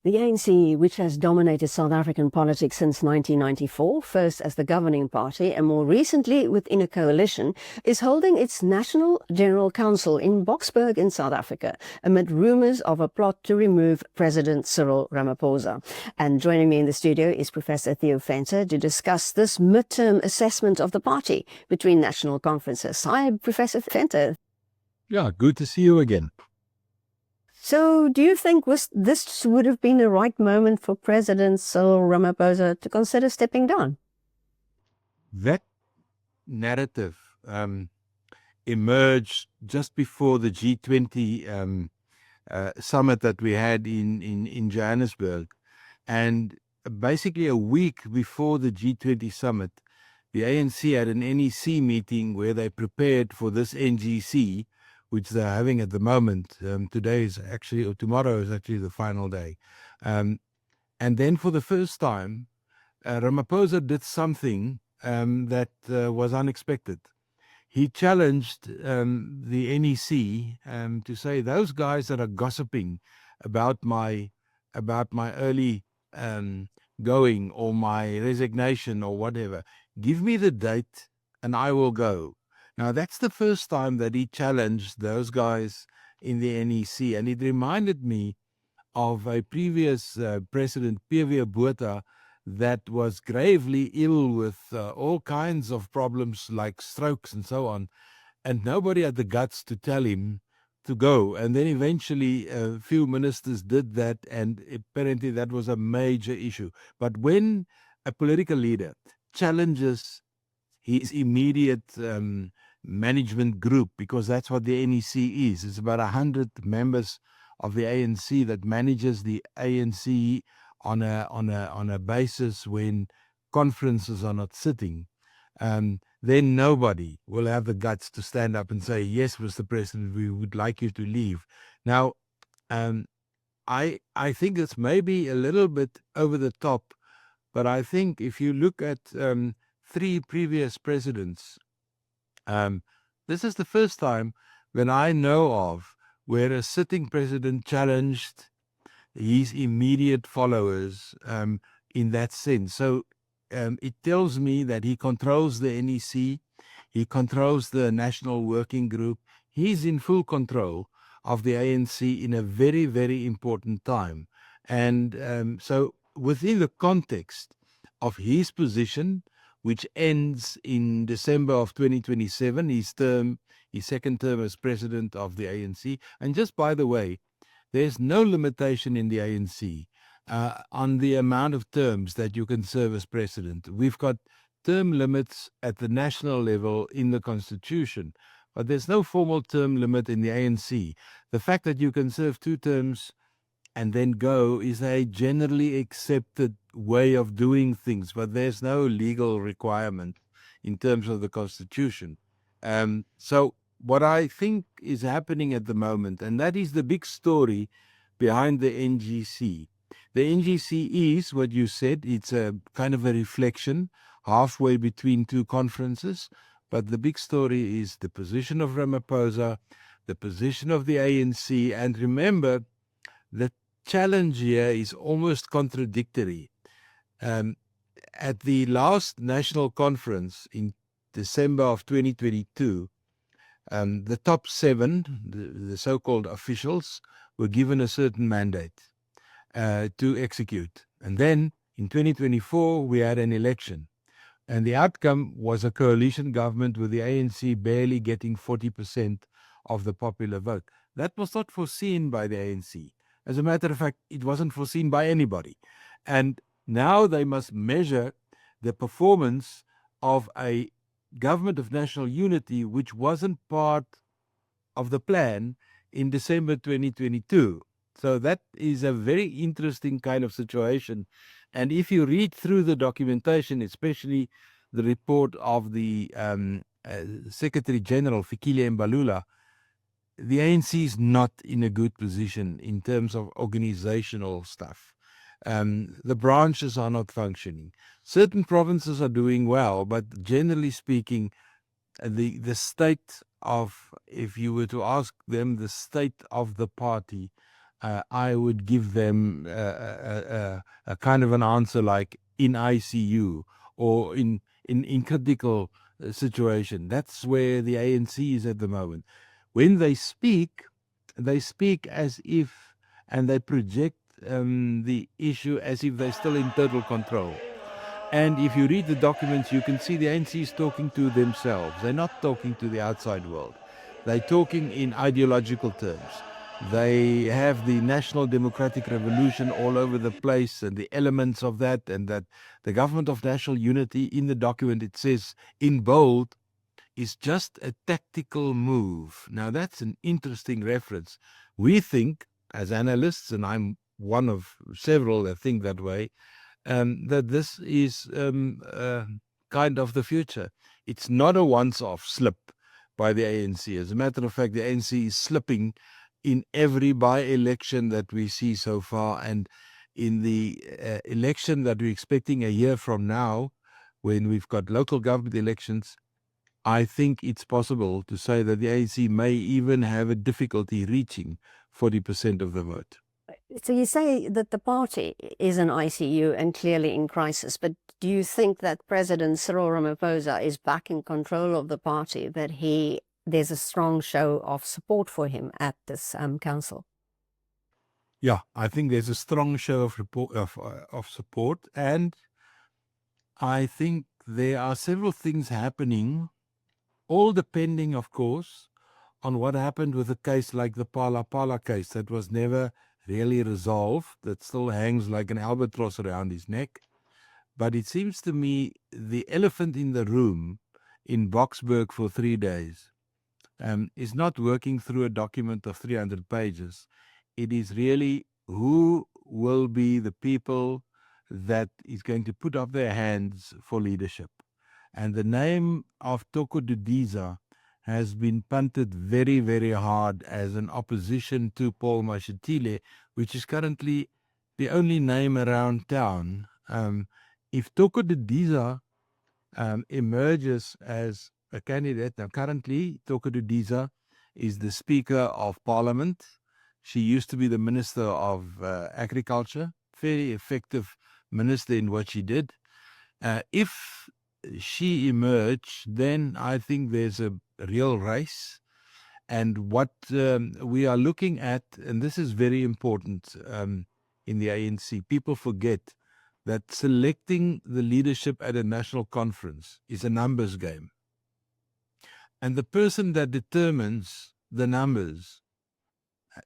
The ANC, which has dominated South African politics since 1994, first as the governing party and more recently within a coalition, is holding its National General Council in Boksburg in South Africa, amid rumours of a plot to remove President Cyril Ramaphosa. And joining me in the studio is Professor Theo Venter to discuss this midterm assessment of the party between national conferences. Hi, Professor Venter. Yeah, good to see you again. So do you think this would have been the right moment for President Cyril Ramaphosa to consider stepping down? That narrative emerged just before the G20 summit that we had in Johannesburg. And basically a week before the G20 summit, the ANC had an NEC meeting where they prepared for this NGC, which they're having at the moment. Today is actually, or tomorrow is actually the final day. And then for the first time, Ramaphosa did something that was unexpected. He challenged the NEC to say, those guys that are gossiping about my early going or my resignation or whatever, give me the date and I will go. Now, that's the first time that he challenged those guys in the NEC, and it reminded me of a previous president, Favour, that was gravely ill with all kinds of problems like strokes and so on, and nobody had the guts to tell him to go. And then eventually a few ministers did that, and apparently that was a major issue. But when a political leader challenges his immediate management group, because that's what the NEC is. It's about 100 members of the ANC that manages the ANC on a basis when conferences are not sitting. Then nobody will have the guts to stand up and say, yes, Mr. President, we would like you to leave. Now, I think it's maybe a little bit over the top, but I think if you look at 3 previous presidents, this is the first time when I know of where a sitting president challenged his immediate followers in that sense. So it tells me that he controls the NEC, he controls the National Working Group, he's in full control of the ANC in a very, very important time. And so within the context of his position, which ends in December of 2027, his second term as president of the ANC. And just by the way, there's no limitation in the ANC on the amount of terms that you can serve as president. We've got term limits at the national level in the Constitution, but there's no formal term limit in the ANC. The fact that you can serve 2 terms and then go is a generally accepted way of doing things, but there's no legal requirement in terms of the Constitution. So what I think is happening at the moment, and that is the big story behind the NGC. The NGC is what you said, it's a kind of a reflection halfway between 2 conferences, but the big story is the position of Ramaphosa, the position of the ANC, and remember, the challenge here is almost contradictory. At the last national conference in December of 2022, the top 7, the so-called officials, were given a certain mandate to execute. And then in 2024, we had an election. And the outcome was a coalition government with the ANC barely getting 40% of the popular vote. That was not foreseen by the ANC. As a matter of fact, it wasn't foreseen by anybody. And now they must measure the performance of a government of national unity, which wasn't part of the plan in December 2022. So that is a very interesting kind of situation. And if you read through the documentation, especially the report of the Secretary General, Fikile and Mbalula, the ANC is not in a good position in terms of organizational stuff. The branches are not functioning. Certain provinces are doing well, but generally speaking, the state of, if you were to ask them, the state of the party I would give them a kind of an answer like in ICU or in critical situation. That's where the ANC is at the moment. When they speak as if, and they project the issue as if they're still in total control. And if you read the documents, you can see the ANC is talking to themselves. They're not talking to the outside world. They're talking in ideological terms. They have the National Democratic Revolution all over the place and the elements of that, and that the government of national unity in the document, it says in bold, is just a tactical move. Now, that's an interesting reference. We think, as analysts, and I'm one of several that think that way, that this is kind of the future. It's not a once-off slip by the ANC. As a matter of fact, the ANC is slipping in every by-election that we see so far, and in the election that we're expecting a year from now, when we've got local government elections, I think it's possible to say that the ANC may even have a difficulty reaching 40% of the vote. So you say that the party is in ICU and clearly in crisis, but do you think that President Cyril Ramaphosa is back in control of the party, that there's a strong show of support for him at this council? Yeah, I think there's a strong show of support, and I think there are several things happening, all depending, of course, on what happened with a case like the Pala case that was never really resolved, that still hangs like an albatross around his neck. But it seems to me the elephant in the room in Boksburg for 3 days is not working through a document of 300 pages. It is really who will be the people that is going to put up their hands for leadership. And the name of Thoko Didiza has been punted very, very hard as an opposition to Paul Mashatile, which is currently the only name around town. If Thoko Didiza emerges as a candidate, now currently Thoko Didiza is the Speaker of Parliament. She used to be the Minister of Agriculture, very effective minister in what she did. If she emerged, then I think there's a real race. And what we are looking at, and this is very important in the ANC, people forget that selecting the leadership at a national conference is a numbers game. And the person that determines the numbers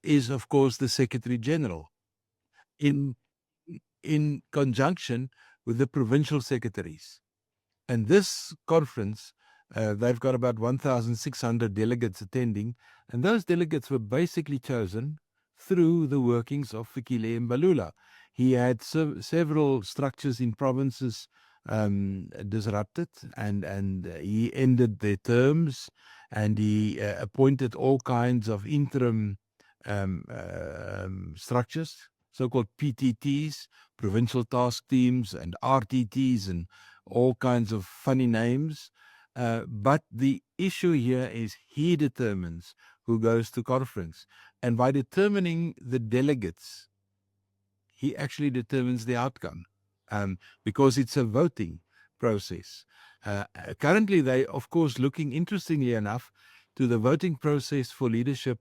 is, of course, the Secretary General in conjunction with the provincial secretaries. And this conference, they've got about 1,600 delegates attending, and those delegates were basically chosen through the workings of Fikile and Mbalula. He had several structures in provinces disrupted, and he ended their terms, and he appointed all kinds of interim structures, so-called PTTs, provincial task teams, and RTTs, and all kinds of funny names. But the issue here is he determines who goes to conference. And by determining the delegates, he actually determines the outcome because it's a voting process. Currently, they, of course, looking, interestingly enough, to the voting process for leadership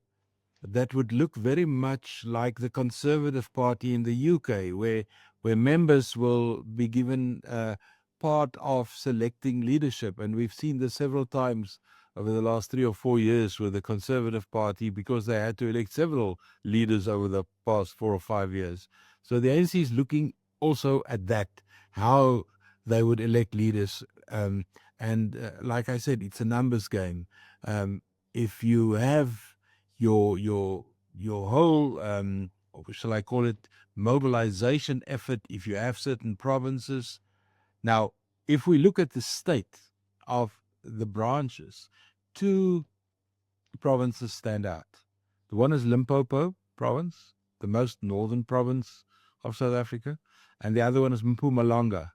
that would look very much like the Conservative Party in the UK, where members will be given part of selecting leadership. And we've seen this several times over the last 3 or 4 years with the Conservative Party, because they had to elect several leaders over the past 4 or 5 years. So the ANC is looking also at that, how they would elect leaders. Like I said, it's a numbers game. If you have your whole, or shall I call it, mobilization effort, if you have certain provinces. Now, if we look at the state of the branches, 2 provinces stand out. The one is Limpopo province, the most northern province of South Africa, and the other one is Mpumalanga,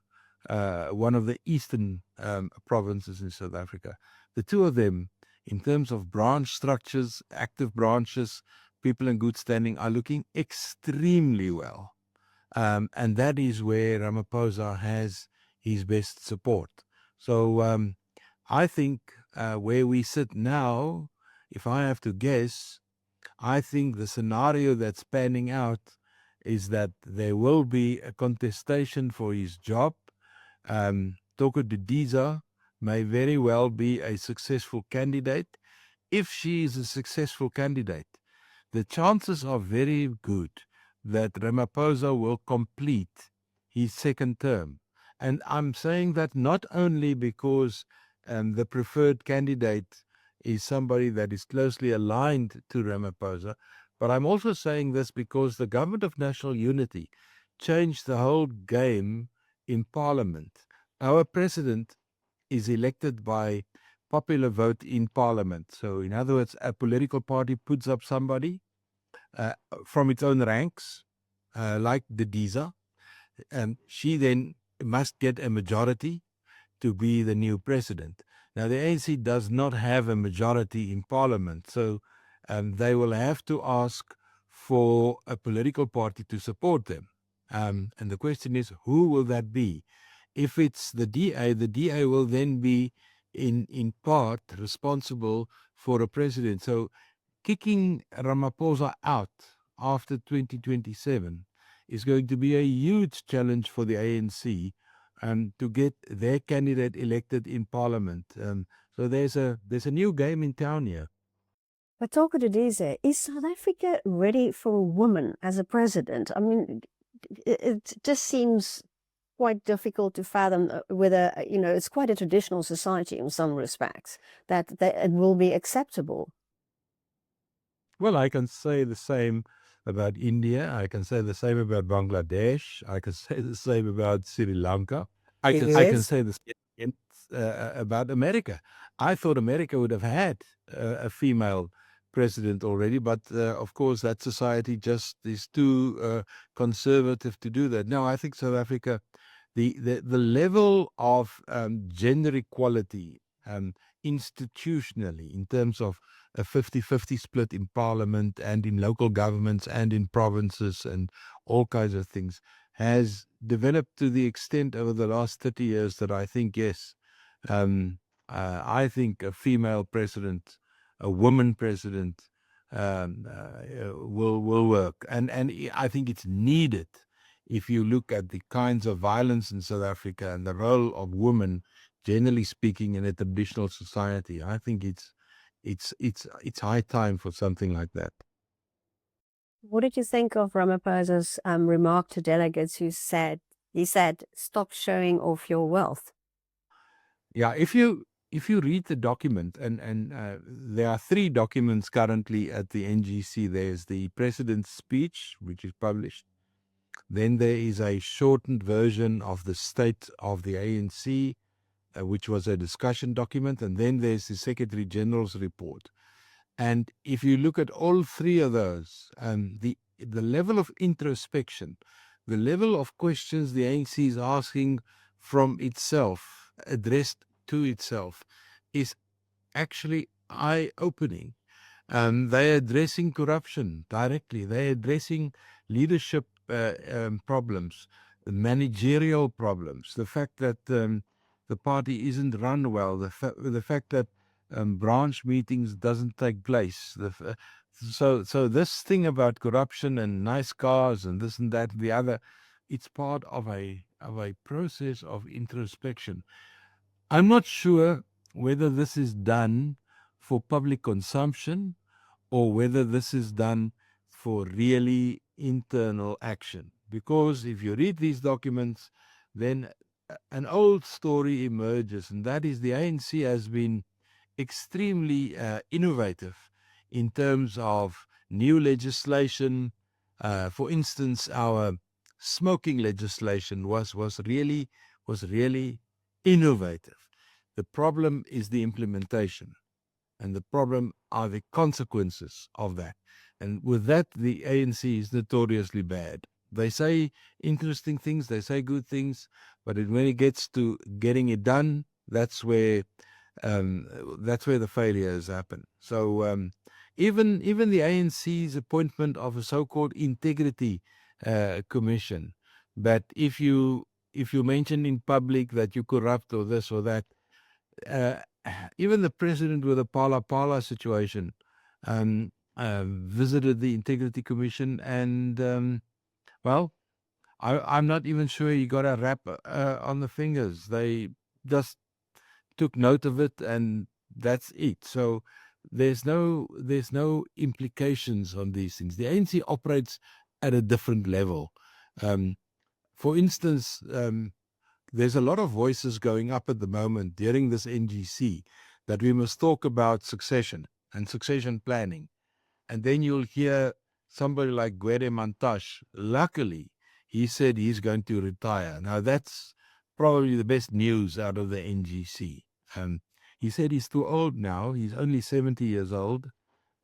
one of the eastern provinces in South Africa. The 2 of them, in terms of branch structures, active branches, people in good standing are looking extremely well. And that is where Ramaphosa has his best support. So I think where we sit now, if I have to guess, I think the scenario that's panning out is that there will be a contestation for his job. Thoko Didiza may very well be a successful candidate. If she is a successful candidate, the chances are very good that Ramaphosa will complete his second term. And I'm saying that not only because the preferred candidate is somebody that is closely aligned to Ramaphosa, but I'm also saying this because the Government of National Unity changed the whole game in Parliament. Our president is elected by popular vote in Parliament. So in other words, a political party puts up somebody from its own ranks, like Didiza, and she then must get a majority to be the new president. Now, the ANC does not have a majority in Parliament, so they will have to ask for a political party to support them. And the question is, who will that be? If it's the DA will then be in part responsible for a president. So kicking Ramaphosa out after 2027 is going to be a huge challenge for the ANC to get their candidate elected in Parliament. So there's a new game in town here. But Thoko Didiza, is South Africa ready for a woman as a president? I mean, it just seems quite difficult to fathom whether, it's quite a traditional society in some respects, that it will be acceptable. Well, I can say the same about India. I can say the same about Bangladesh. I can say the same about Sri Lanka. I can say the same about America. I thought America would have had a female president already, but of course that society just is too conservative to do that. No, I think South Africa, the level of gender equality institutionally in terms of a 50-50 split in parliament and in local governments and in provinces and all kinds of things has developed to the extent over the last 30 years that I think, yes, I think a female president, a woman president will work. And I think it's needed if you look at the kinds of violence in South Africa and the role of women, generally speaking, in a traditional society. I think it's high time for something like that. What did you think of Ramaphosa's remark to delegates he said, stop showing off your wealth? Yeah, if you read the document, and there are 3 documents currently at the NGC. There's the president's speech, which is published. Then there is a shortened version of the state of the ANC, which was a discussion document. And then there's the Secretary General's report. And if you look at all 3 of those, the level of introspection, the level of questions the ANC is asking from itself, addressed to itself, is actually eye-opening. They're addressing corruption directly. They're addressing leadership problems, managerial problems, the fact that the party isn't run well, the fact that branch meetings doesn't take place. So this thing about corruption and nice cars and this and that and the other, it's part of a process of introspection. I'm not sure whether this is done for public consumption or whether this is done for really internal action. Because if you read these documents, then an old story emerges, and that is the ANC has been extremely innovative in terms of new legislation. For instance, our smoking legislation was really innovative. The problem is the implementation, and the problem are the consequences of that. And with that, the ANC is notoriously bad. They say interesting things, they say good things, but when it gets to getting it done, that's where That's where the failures happen. So even the ANC's appointment of a so-called integrity commission, that if you mention in public that you corrupt or this or that, uh, even the president with the Pala situation visited the integrity commission, and well, I'm not even sure he got a rap on the fingers. They just took note of it, and that's it. So there's no implications on these things. The ANC operates at a different level. For instance, there's a lot of voices going up at the moment during this NGC that we must talk about succession and succession planning. And then you'll hear somebody like Gwede Mantashe. Luckily, he said he's going to retire. Now, that's probably the best news out of the NGC. He said he's too old now. He's only 70 years old.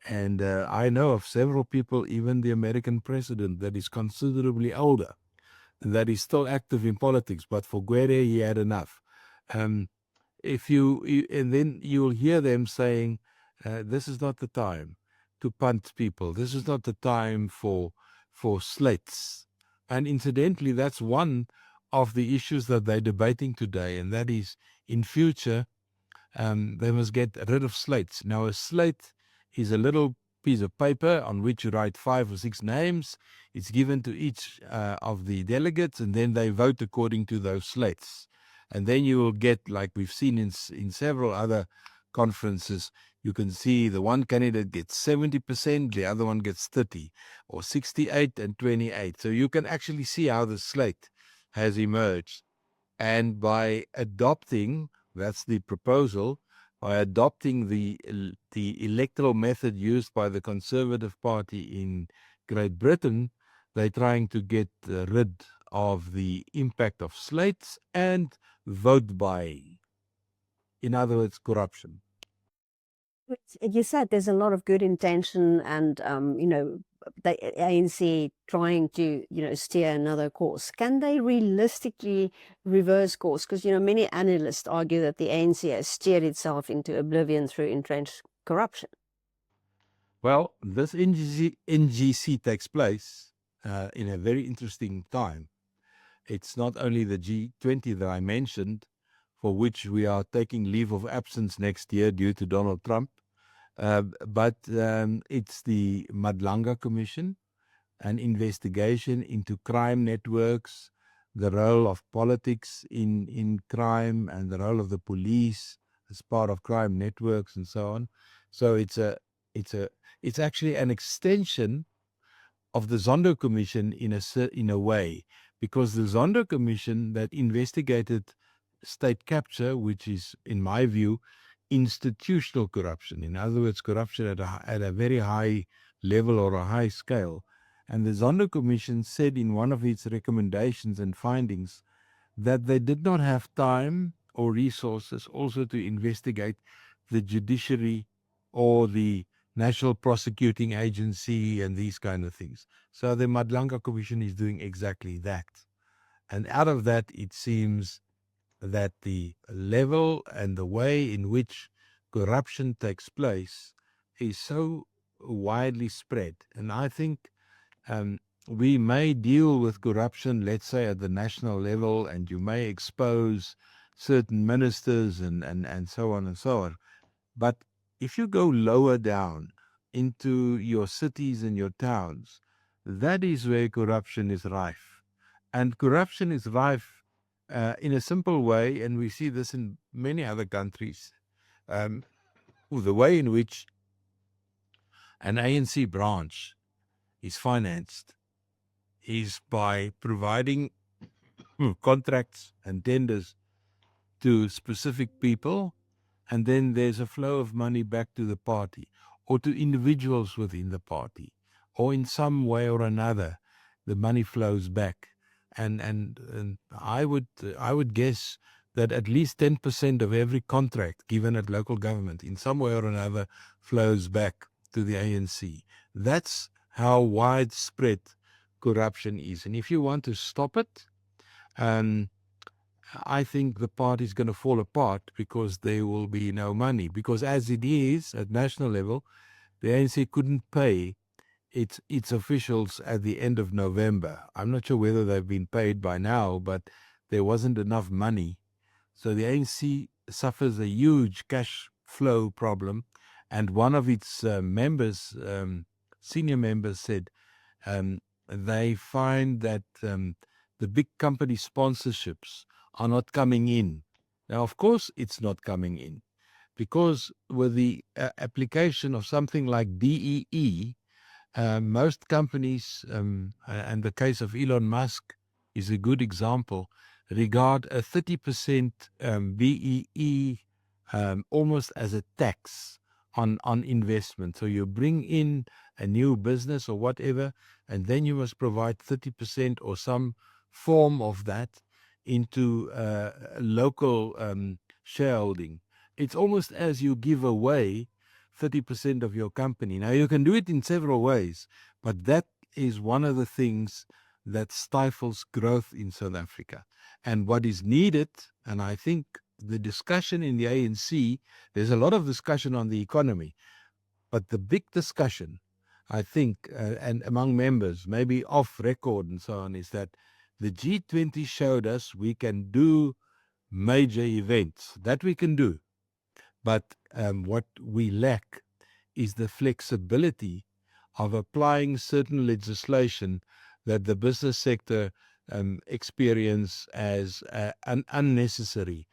And I know of several people, even the American president, that is considerably older, that is still active in politics. But for Gwede, he had enough. And then you'll hear them saying, this is not the time to punt people. This is not the time for slates. And incidentally, that's one of the issues that they're debating today, and that is, in future, they must get rid of slates. Now, a slate is a little piece of paper on which you write 5 or 6 names. It's given to each of the delegates, and then they vote according to those slates. And then you will get, like we've seen in several other conferences, you can see the one candidate gets 70%, the other one gets 30, or 68 and 28. So you can actually see how the slate has emerged. And by adopting, that's the proposal, by adopting the electoral method used by the Conservative Party in Great Britain, they're trying to get rid of the impact of slates and vote buying. In other words, corruption. You said there's a lot of good intention and, the ANC trying to, steer another course. Can they realistically reverse course? Because, many analysts argue that the ANC has steered itself into oblivion through entrenched corruption. Well, this NGC takes place in a very interesting time. It's not only the G20 that I mentioned, for which we are taking leave of absence next year due to Donald Trump, but it's the Mpumalanga Commission, an investigation into crime networks, the role of politics in crime, and the role of the police as part of crime networks, and so on. So it's actually an extension of the Zondo Commission in a way, because the Zondo Commission that investigated state capture, which is, in my view, institutional corruption. In other words, corruption at a very high level or a high scale. And the Zondo Commission said in one of its recommendations and findings that they did not have time or resources also to investigate the judiciary or the National Prosecuting Agency and these kind of things. So the Mpumalanga Commission is doing exactly that. And out of that, it seems that the level and the way in which corruption takes place is so widely spread. And I think we may deal with corruption, let's say, at the national level, and you may expose certain ministers and so on and so on. But if you go lower down into your cities and your towns, that is where corruption is rife. And corruption is rife in a simple way, and we see this in many other countries. The way in which an ANC branch is financed is by providing contracts and tenders to specific people, and then there's a flow of money back to the party or to individuals within the party, or in some way or another, the money flows back. And I would guess that at least 10% of every contract given at local government in some way or another flows back to the ANC. That's how widespread corruption is. And if you want to stop it, I think the party is going to fall apart because there will be no money. Because as it is at national level, the ANC couldn't pay its officials at the end of November. I'm not sure whether they've been paid by now, but there wasn't enough money. So the ANC suffers a huge cash flow problem. And one of its members, senior members, said they find that the big company sponsorships are not coming in. Now, of course, it's not coming in because with the application of something like DEE, most companies, and the case of Elon Musk is a good example, regard a 30% BEE almost as a tax on investment. So you bring in a new business or whatever, and then you must provide 30% or some form of that into local shareholding. It's almost as you give away 30% of your company. Now, you can do it in several ways, but that is one of the things that stifles growth in South Africa. And what is needed, and I think the discussion in the ANC, there's a lot of discussion on the economy, but the big discussion, I think, and among members, maybe off record and so on, is that the G20 showed us we can do major events. That we can do. But what we lack is the flexibility of applying certain legislation that the business sector experience as an unnecessary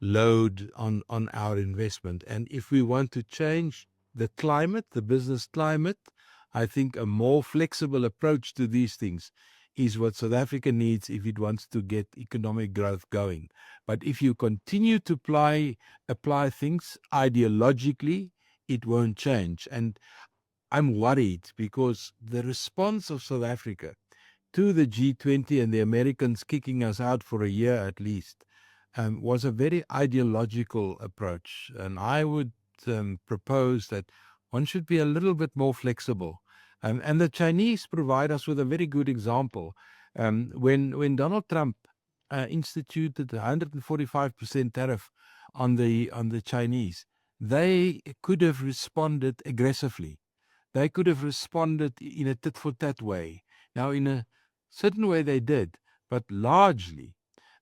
load on our investment. And if we want to change the climate, the business climate, I think a more flexible approach to these things is what South Africa needs if it wants to get economic growth going. But if you continue to apply things ideologically, it won't change. And I'm worried because the response of South Africa to the G20 and the Americans kicking us out for a year at least was a very ideological approach. And I would propose that one should be a little bit more flexible. And the Chinese provide us with a very good example. When Donald Trump instituted a 145% tariff on the Chinese, they could have responded aggressively. They could have responded in a tit-for-tat way. Now, in a certain way they did, but largely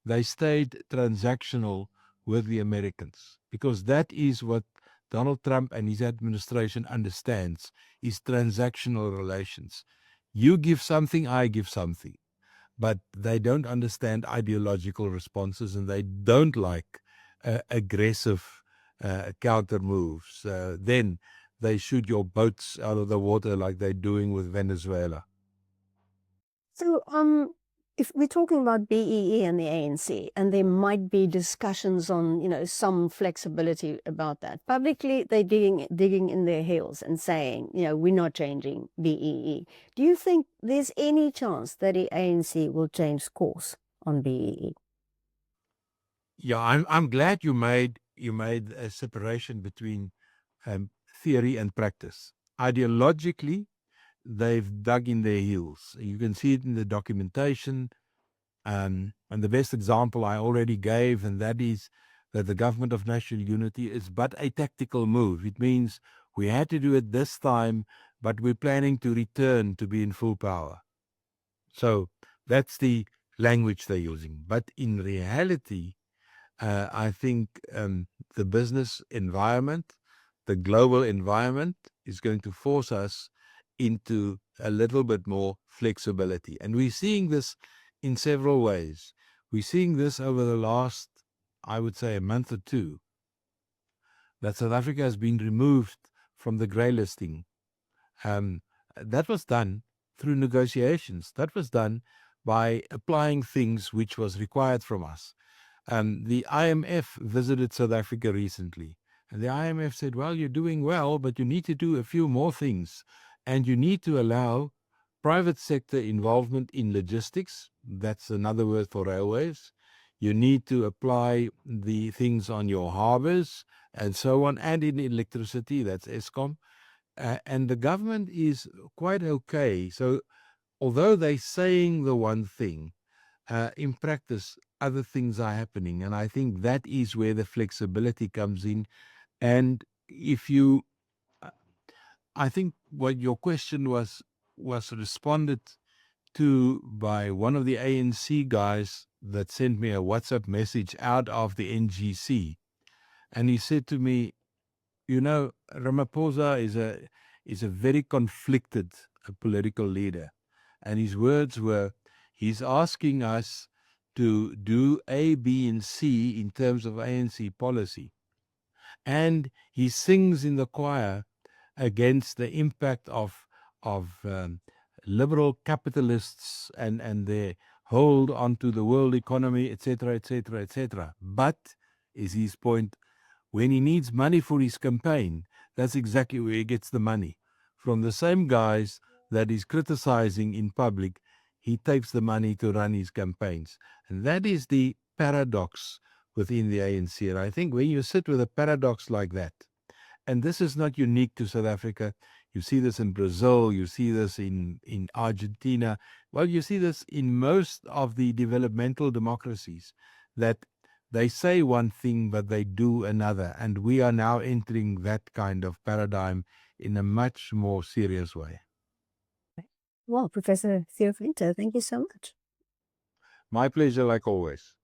they stayed transactional with the Americans because that is what Donald Trump and his administration understands, is transactional relations. You give something, I give something. But they don't understand ideological responses and they don't like aggressive counter moves. Then they shoot your boats out of the water like they're doing with Venezuela. So, if we're talking about BEE and the ANC, and there might be discussions on, some flexibility about that. Publicly, they're digging in their heels and saying, we're not changing BEE. Do you think there's any chance that the ANC will change course on BEE? Yeah, I'm glad you made a separation between theory and practice. Ideologically, they've dug in their heels. You can see it in the documentation. And the best example I already gave, and that is that the government of national unity is but a tactical move. It means we had to do it this time, but we're planning to return to be in full power. So that's the language they're using. But in reality, I think the business environment, the global environment is going to force us into a little bit more flexibility. And we're seeing this in several ways. We're seeing this over the last, I would say, a month or two, that South Africa has been removed from the grey listing. That was done through negotiations. That was done by applying things which was required from us. The IMF visited South Africa recently, and the IMF said, well, you're doing well, but you need to do a few more things, and you need to allow private sector involvement in logistics. That's another word for railways. You need to apply the things on your harbors and so on, and in electricity, that's Eskom. And the government is quite okay. So although they're saying the one thing, in practice, other things are happening. And I think that is where the flexibility comes in. And if you, I think what your question was responded to by one of the ANC guys that sent me a WhatsApp message out of the NGC. And he said to me, you know, Ramaphosa is a very conflicted political leader. And his words were, he's asking us to do A, B, and C in terms of ANC policy. And he sings in the choir against the impact of liberal capitalists and their hold onto the world economy, etc., etc., etc. But, is his point, when he needs money for his campaign, that's exactly where he gets the money. From the same guys that he's criticizing in public, he takes the money to run his campaigns. And that is the paradox within the ANC. And I think when you sit with a paradox like that, and this is not unique to South Africa, you see this in Brazil, you see this in Argentina, well, you see this in most of the developmental democracies, that they say one thing, but they do another. And we are now entering that kind of paradigm in a much more serious way. Well, Professor Theo Venter, thank you so much. My pleasure, like always.